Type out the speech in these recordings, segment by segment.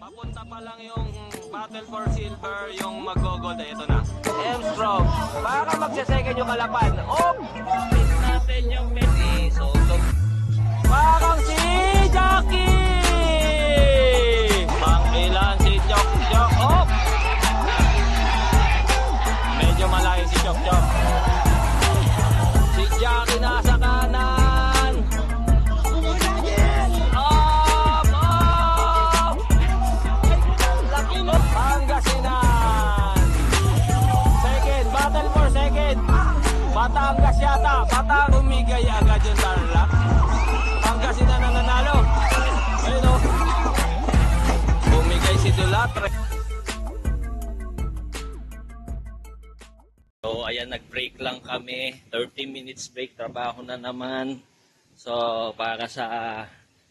Papunta pa lang yung Battle for Silver, yung mag-gold, ito na. M-Strong, para magsasecond yung kalapan. Oh! Pit natin yung Messi. So, parang si Jackie! Pang-ilan si Jok Jok. Oh! Medyo malayo si Jok Jok. Si Jackie nasa kanan. Pangasinan. Second, battle for second. Batangas yata. Batang umigay agad yung tarlac. Pangasinan na nanalo. Ayun o. Umigay si Dulatre. So ayan, nag-break lang kami. 30 minutes break. Trabaho na naman. So para sa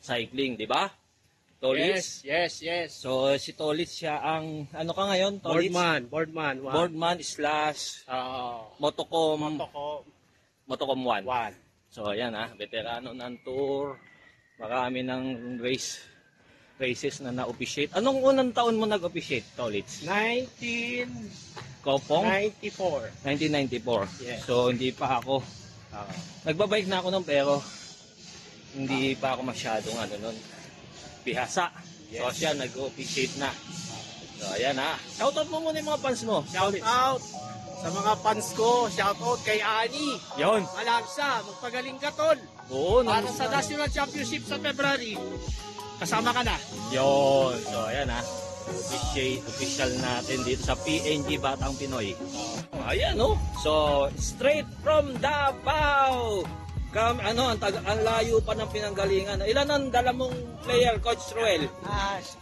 cycling, di ba? Tolitz? Yes. So, si Tolitz siya ang, ano ka ngayon, Tolitz? Boardman. Boardman slash Motocom 1. So, ayan veterano ng tour. Marami ng races na na-officiate. Anong unang taon mo nag-officiate, Tolitz? 1994. 1994. Yes. So, hindi pa ako. Nagbabike na ako nun, pero hindi pa ako masyadong nun. Bihasa. Yes. So siya nag-officiate na. So ayan Shoutout mo muna yung mga fans mo. Shout out sa mga fans ko. Shout out kay Ani. Yon. Malagsa, magpagaling ka tol. Oo. Para sa National Championship sa February. Kasama ka na. Yon. So ayan official natin dito sa PNG Batang Pinoy. Ayan So straight from Davao. Ang layo pa ng pinanggalingan. Ilan ang dala mong player, Coach Ruel?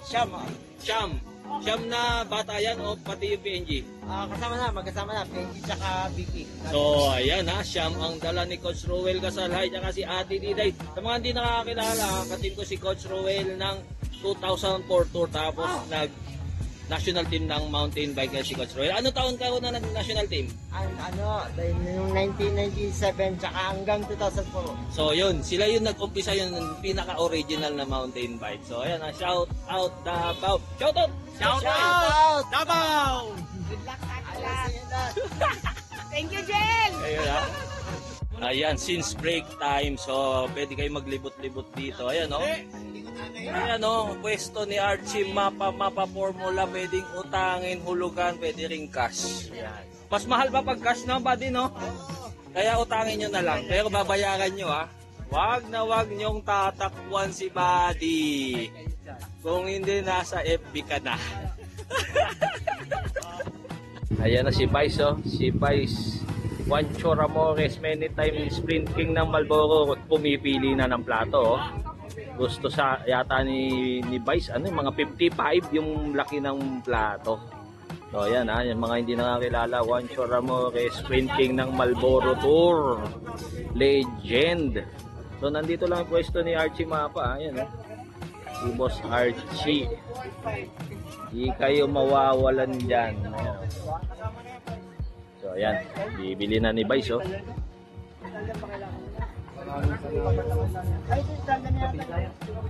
Siyam. Siyam na bata yan o pati yung PNG? Magkasama na. PNG tsaka BP. So, ayan siyam ang dala ni Coach Ruel Kasalhay tsaka si Ate Diday. Sa mga hindi nakakilala, katim ko si Coach Ruel ng 2004 tour tapos national team ng mountain bike si Coach Ruel. Ano taon ka na nag-national team? Yung 1997 tsaka hanggang 2004. So yun, sila yung nag-umpisa yung pinaka-original na mountain bike. So ayan shout out Davao. Shout out Davao! Good luck Thank you, Jel! Ayan, since break time, so pwede kayo maglibot-libot dito. Ayan pwesto ni Archie, mapa formula, pwedeng utangin, hulugan, pwede ring cash. Ayan. Mas mahal pa pag cash buddy, no? Kaya utangin nyo na lang, pero babayaran nyo Wag nyong tatakbuhan si buddy. Kung hindi, nasa FB ka na. Ayan na si Vice, si Vice Juancho Ramores, many time sprint king ng Marlboro, pumipili na ng plato. Gusto yata ni Vice, mga 55 yung laki ng plato. So ayan yung mga hindi nakakilala, Juancho Ramores, sprint king ng Marlboro Tour, legend. So nandito lang yung pwesto ni Archie Mapa, ayan si Boss Archie. Hindi kayo mawawalan dyan. Ayan. So ayan, bibili na ni Vice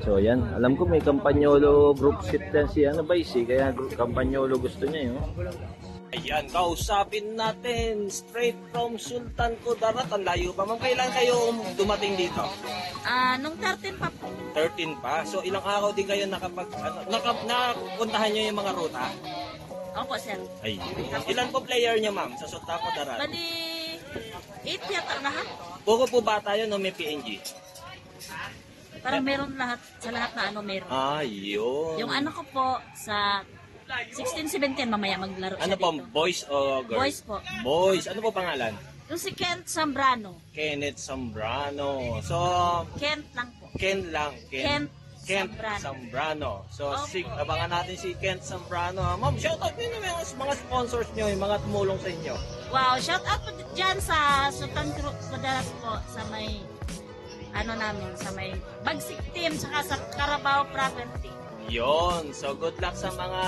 So ayan, alam ko may Campagnolo group seat yan si Vice kaya Campagnolo gusto niya Ayan, kausapin natin straight from Sultan Kudarat. Ang layo pa. Ma'am, kailan kayo dumating dito? Nung 13 pa po. 13 pa? So ilang araw din kayo napuntahan nyo yung mga ruta? Opo, sir. Ay, ilan po player niya, ma'am, sa Sultan Kudarat? Bali, 8 yata lahat. Puro po bata yun o may PNG? Parang meron lahat, sa lahat na meron. Yun. Yung ko po, sa 16-17 mamaya maglaro siya po, dito. boys o girls? Boys po. Boys. Ano po pangalan? Yung si Kent Zambrano. Kenneth Zambrano. So, Kent lang po. Ken lang. Kent Zambrano. Zambrano. So, Opo. abangan natin si Kent Zambrano. Ma'am, shoutout nyo naman yung mga sponsors nyo, yung mga tumulong sa inyo. Wow, shout out po dyan sa Sultan Kudarat po, sa may, sa may Bagsik Team, saka sa Carabao Property. Yon. So, good luck sa mga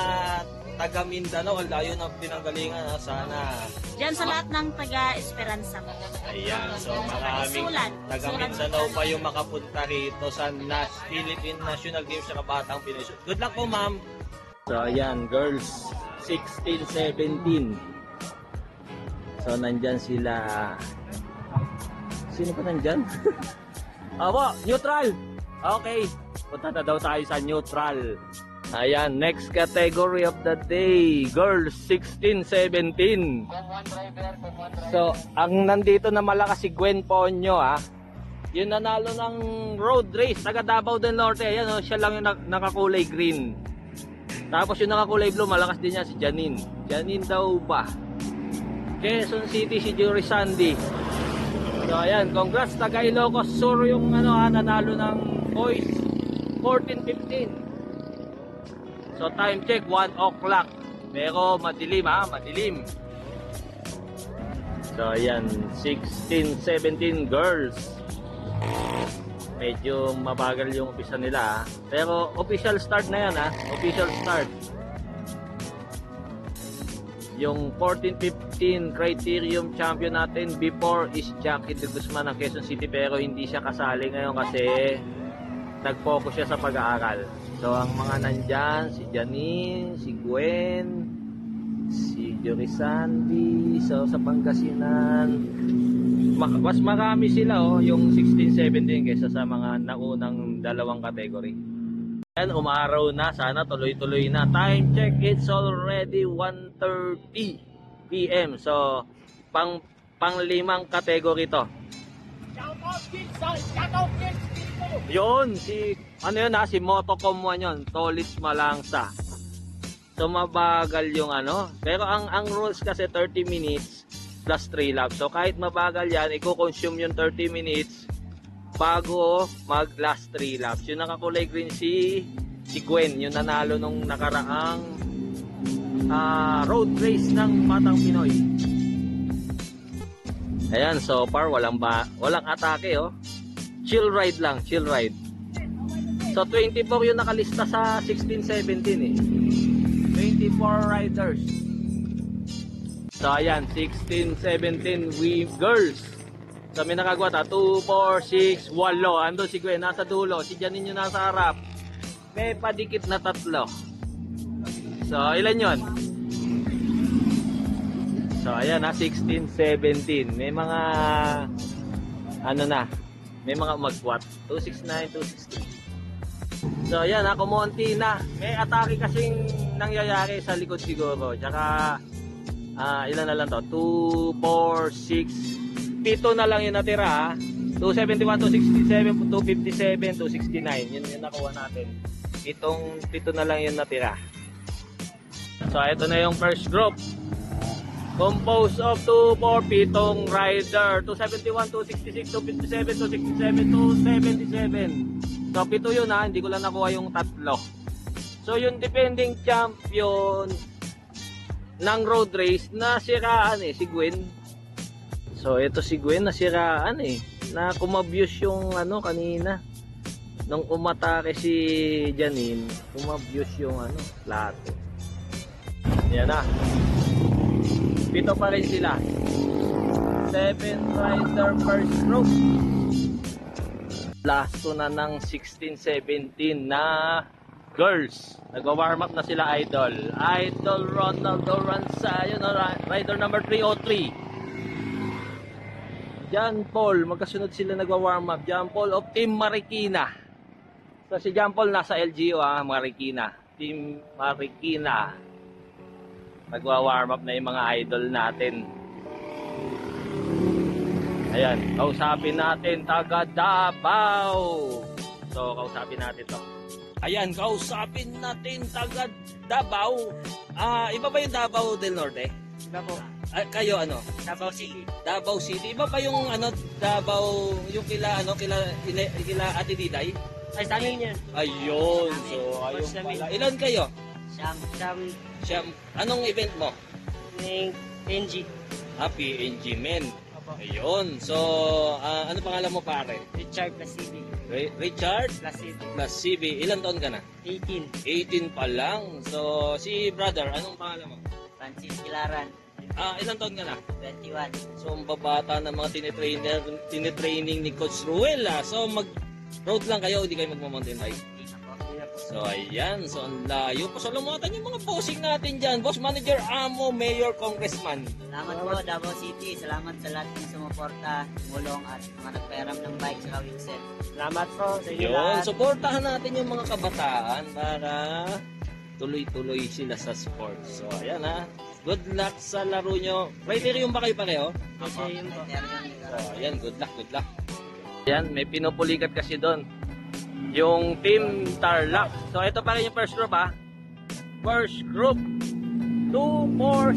taga Mindanao. Layo ng pinanggalingan. Sana. Diyan sa lahat ng taga Esperanza. Ayan. So, maraming taga Mindanao pa yung makapunta rito sa Philippine National Games sa Kabatang Pinoy. Good luck po, ma'am. So ayan, girls 16, 17. So nandyan sila. Sino pa nandyan? Abo, neutral. Okay, punta na daw tayo sa neutral. Ayan, next category of the day, girls 16, 17. So ang nandito na malakas si Gwen Ponyo yung nanalo ng road race taga Davao del Norte. Ayan, siya lang yung nakakulay green. Tapos yung nakakulay blue, malakas din niya si Janine. Janine daw ba? Quezon City si Jury Sandy. So ayan, congrats taga Ilocos Sur yung nanalo ng boys 14-15. So time check 1 o'clock. Pero madilim madilim. So ayan, 16, 17 girls. Medyo mabagal yung umpisa nila pero official start na yan official start. Yung 14-15 criterium champion natin before is Jackie de Guzman ng Quezon City, pero hindi siya kasali ngayon kasi nag-focus siya sa pag-aaral. So ang mga nandyan, si Janine, si Gwen, si Jory Sandy. So sa Pangasinan mas marami sila yung 16-17 kaysa sa mga naunang dalawang category. Yan, umaraw na, sana tuloy-tuloy na. Time check, it's already 1:30 PM. So pang-limang category to. Yun, si si Motocom 1 yun, Tolits Malangsa. So mabagal yung pero ang rules kasi 30 minutes plus 3 laps. So kahit mabagal yan, i-consume yung 30 minutes bago mag last 3 laps. Yung nakakulay green si Gwen, yung nanalo nung nakaraang road race ng Batang Pinoy. Ayan, so far walang atake Chill ride lang, chill ride. So 24 yung nakalista sa 16-17 24 riders. So ayan, 16-17 we girls. So may nakagawa 2, 4, 6, 8. Andun si Gwen nasa dulo, si Janine yung nasa harap. May padikit na 3. So ilan yon? So ayan 16-17. May mga may mga umagwat 269, 260. So ayan, kumonti na. May atake kasing nangyayari sa likod siguro. Tsaka ilan na lang to? 2, 4, 6, 7 na lang yung natira 271, 267, 257, 269. Yun yung nakuha natin. Itong 7 na lang yung natira. So ito na yung first group. Composed of 2, 4, 7 rider. 271, 266, 257, 267, 277. So 7 yun hindi ko lang nakuha yung 3. So yung defending champion ng road race nasiraan si Gwen. So ito si Gwen nasiraan na kumabuse yung kanina nung umatake si Janine, kumabuse yung plato. Yan na. 7 pa rin sila. 7 rider first group. Last na ng 16-17 na girls. Nag-warm up na sila Idol Ronaldo Ranza, rider number 303. John Paul, magkasunod sila nag-warm up. John Paul of Team Marikina. So si John Paul nasa LGO Marikina. Team Marikina. Nagwa-warm up na yung mga idol natin. Ayan, kausapin natin taga Davao. So kausapin natin to. Ayan, kausapin natin taga Davao. Iba ba yung Davao del Norte? Iba po. Kayo Davao City. Davao City. Iba pa yung Davao, yung kila Ate Diday? Ay, sa amin yan. Ayun. So ayun pala. Ilan kayo? Siyam. Anong event mo? Ng NG. PNG men. Ayun. So ano pangalan mo pare? Richard Plasibi. Richard Plasibi. Ilan taon ka na? 18. 18 pa lang. So si brother, anong pangalan mo? Francis Kilaran. Ilan taon ka na? 21. So ang babata ng mga tinetraining ni Coach Ruel. So mag road lang kayo, hindi kayo magmo-mountain bike. So ayan, so ang layo. Pasalamatan yung mga bossing natin dyan. Boss Manager Amo, Mayor, Congressman. Salamat po, Davao City. Salamat sa lahat ng sumuporta, tumulong at mga nagpairam ng bike sa wheelset. Salamat po sa inyo Yun, lahat. supportahan natin yung mga kabataan para tuloy-tuloy sila sa sports. So ayan ha, good luck sa laro nyo. Criterium ba kayo pareho? Kasi yun po. So ayan, good luck, good luck. Ayan, may pinupulikat kasi doon. Yung Team Tarlac. So ito pa rin yung first group ha. First group. 2, 4,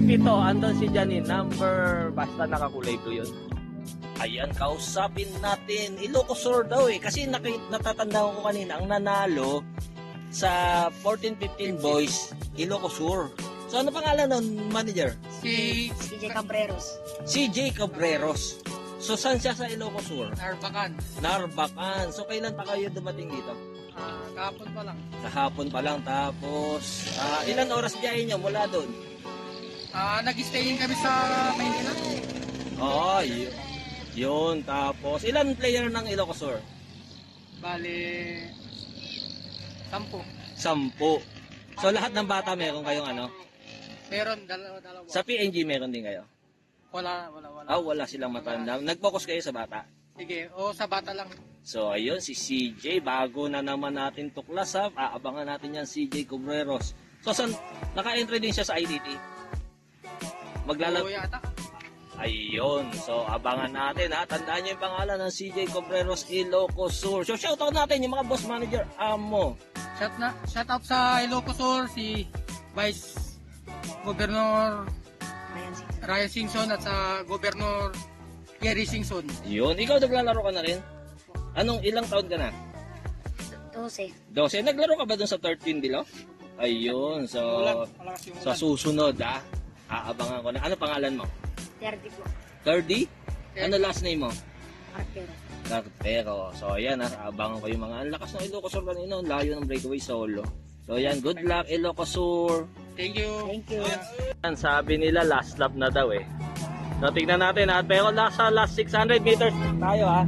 6, 7. Andun si Janine. Number, basta nakakulay blue yun. Ayan, kausapin natin. Ilocos Sur daw eh. Kasi natatandaan ko kanina, ang nanalo sa 14-15 boys, Ilocos Sur. So ano pangalan ng manager? CJ Cabreros. CJ Cabreros. So saan siya sa Ilocos Sur? Narbacan. Narbacan. So kailan pa kayo dumating dito? Kahapon pa lang. Kahapon pa lang. Tapos, ilan oras biyahe nyo mula doon? Nag-staying kami sa Maynila. Oo, yun. Tapos, ilan player ng Ilocos Sur? Bale, 10. 10. So lahat ng bata meron kayong ano? Meron, dalawa. Sa PNG meron din kayo? Wala. Wala silang matanda. Nag-focus kayo sa bata? Sige, sa bata lang. So ayun, si CJ, bago na naman natin tuklas ha. Aabangan natin yan, CJ Cabreros. So naka-entry din siya sa IDT? Oo yata. Ayun, so abangan natin ha. Tandaan niyo yung pangalan ng CJ Cabreros Ilocos Sur. So shoutout natin yung mga boss manager Amo. Shout out sa Ilocos Sur, si Vice Governor Ryan Singson at sa Governor Gary Singson. Yun, ikaw naglalaro ka na rin? Ilang taon ka na? 12. 12. Naglaro ka ba dun sa 13 below? Ayun, so Wala kasi yung sa susunod aabangan ko na. Ano pangalan mo? 30 po. 30? Ano last name mo? Arquero. Cartero. So ayan abangan ko yung mga ang lakas ng Ilocos Sur kanina, ang layo ng breakaway solo. So ayan, good luck Ilocos Sur. Thank you. Yan, sabi nila last lap na daw eh. So tignan natin ha, pero nasa last 600 meters tayo ha.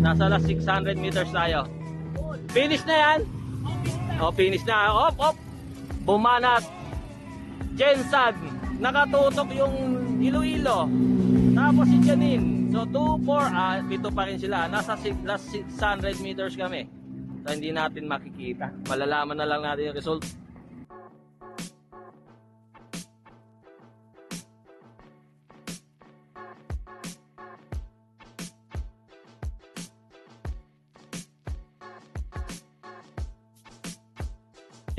Nasa last 600 meters tayo. Finish na yan. Finish na. Op. Bumanat. Jensan. Nakatutok yung Iloilo. Tapos si Janine. So 2, 4, ito pa rin sila. Nasa last 600 meters kami. So hindi natin makikita. Malalaman na lang natin yung result.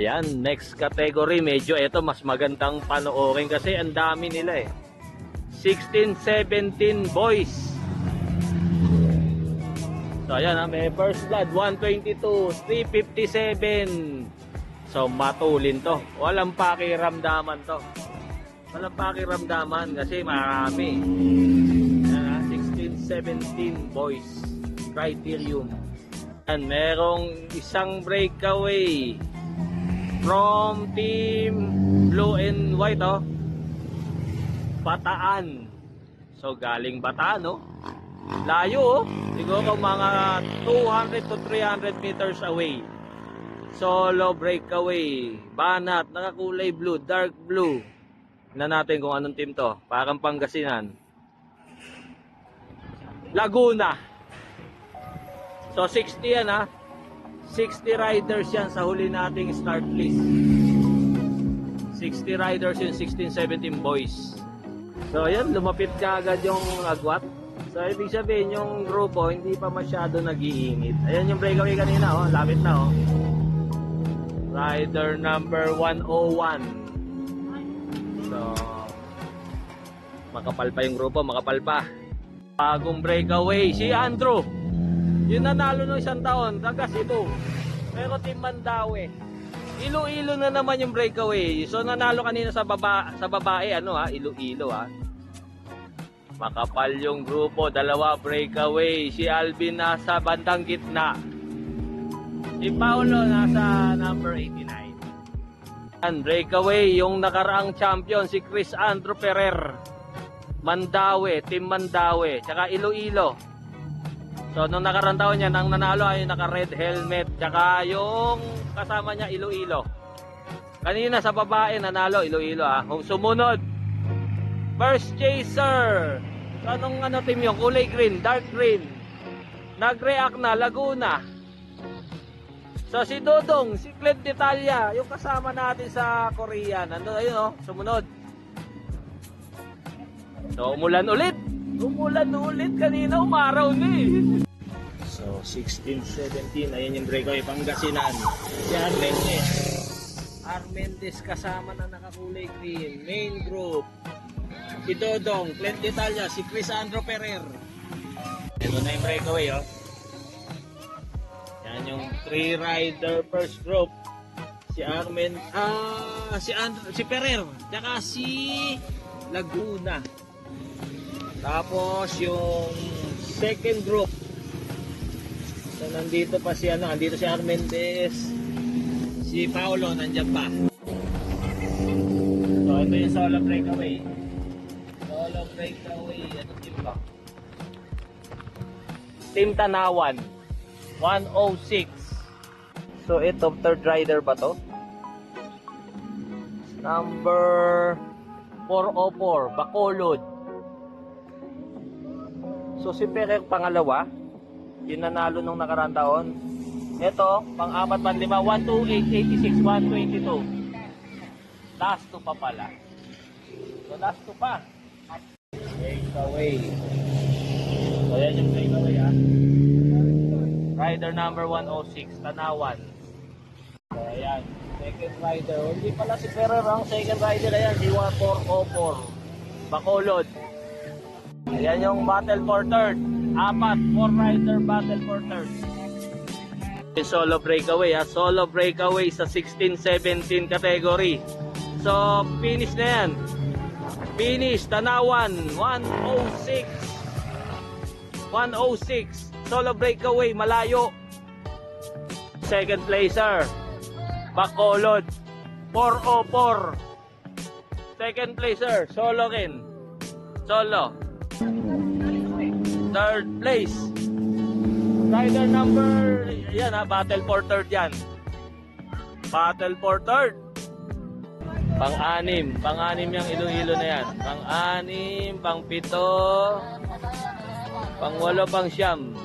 Yan, next category, medyo ito mas magandang panoorin kasi ang dami nila eh. 16-17 boys. So ayan may first blood, 122, 357. So matulin to. Walang pakiramdaman to. Walang pakiramdaman kasi marami. Yan 16-17 boys. Criterium. Yan, merong isang breakaway from Team Blue and White Bataan. So galing Bataan layo siguro mga 200 to 300 meters away. Solo breakaway. Banat, nakakulay blue, dark blue. Na natin kung anong team to. Parang Pangasinan. Laguna. So 60 yan 60 riders yan sa huli nating start list. 60 riders yung 16-17 boys. So ayan, lumapit ka agad yung agwat. So ibig sabihin yung grupo hindi pa masyado nag-iinit. Ayan yung breakaway kanina lapit na Rider number 101. So makapal pa yung grupo, makapal pa. Bagong breakaway si Andrew. Yung nanalo ng isang taon, tagas ito. Pero Team Mandaue. Iloilo na naman yung breakaway. So nanalo kanina sa babae, Iloilo Makapal yung grupo, dalawa breakaway. Si Alvin nasa bandang gitna. Si Paulo nasa number 89. And breakaway yung nakaraang champion si Chris Andrew Ferrer. Mandaue, Team Mandaue, tsaka Iloilo. So nung nakarang taon niya, ang nanalo ay naka-red helmet, tsaka yung kasama niya Iloilo. Kanina sa babae nanalo Iloilo Sumunod, first chaser. So anong team yung kulay green, dark green. Nag-react na Laguna. So si Dodong, si Clint Italia, yung kasama natin sa Korea. Ayun sumunod. So umulan ulit. Umulan ulit kanina, umaraw na eh. So 16, 17, ayan yung breakaway Pangasinan. Si Armendez kasama na nakakulay green, main group. Si Dodong, Clint Italia, si Crisandro Ferrer. Ito na yung breakaway Yan yung 3-rider first group. Si si Ferrer, tsaka si Laguna. Tapos yung second group. So nandito pa si andito si Armendez. Si Paolo nandiyan pa. So ito yung solo breakaway. Solo breakaway, team ba? Team Tanawan 106. So ito third rider ba to? Number 404 Bacolod. So si Ferrer pangalawa, yung nanalo nung nakarang taon. Ito, pang-apat, pang-lima, 128, 86, 122. Last 2 pa pala. So last 2 pa. Breakaway. So yan yung breakaway Rider number 106, Tanawan. So ayan, second rider. Hindi pala si Ferrer ang second rider. Ayan, si 404 Bacolod. Ayan yung battle for third. 4 rider battle for third. Yung solo breakaway Solo breakaway sa 16-17 category. So finish na yan. Finish Tanawan 106. 106. Solo breakaway malayo. Second placer Bacolod 404. Second placer solo rin. Solo. Third place rider number battle for third yan. Battle for third. Pang-anim yung Iloilo na yan. Pang-anim, pang-pito, pang-walo, pang-siyam.